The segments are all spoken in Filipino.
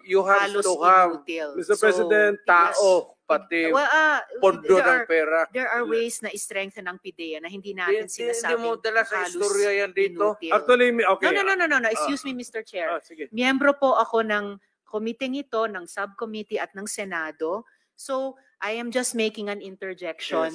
You have halos to have inutil. Mr. President, tao, pati pondo ng pera. There are ways na i-strengthen ang PIDEA na hindi natin sinasabing Hindi mo dala sa halos istorya yan dito. inutil. Actually, okay. No. Excuse me, Mr. Chair. Sige. Miyembro po ako ng committee ito, ng subcommittee at ng Senado. So, I am just making an interjection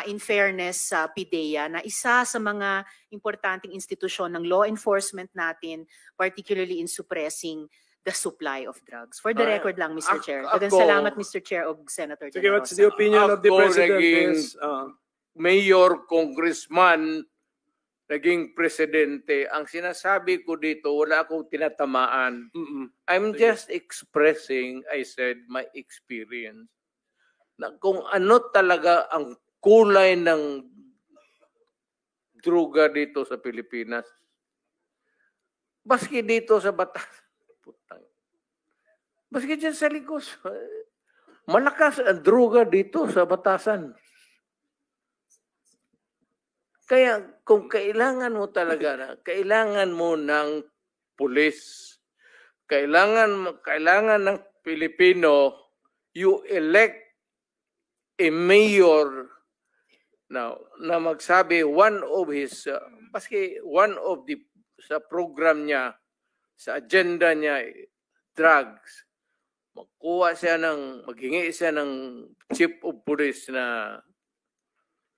in fairness sa PIDEA na isa sa mga importanteng institusyon ng law enforcement natin, particularly in suppressing the supply of drugs. For the record lang, Mr. Chair. Salamat, Mr. Chair of Senator De La Rosa. Sige, what's the opinion of the President? Mayor, congressman, naging presidente. Ang sinasabi ko dito, wala akong tinatamaan. I'm just expressing, I said, my experience. Na kung ano talaga ang kulay ng droga dito sa Pilipinas. Baski dito sa Batas. Baski dyan sa Ligos. Malakas ang droga dito sa Batasan. Kaya kung kailangan mo talaga, kailangan mo ng pulis, kailangan ng Pilipino, you elect a mayor na magsabi one of the sa program niya, sa agenda niya, drugs. Maghingi siya ng chief of police na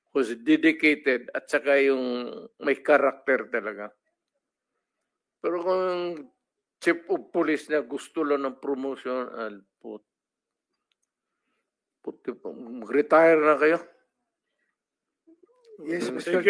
who's dedicated at saka yung may character talaga. Pero kung chief of police na gusto lang ng promotion, mag-retire na kayo. Yes, Mr.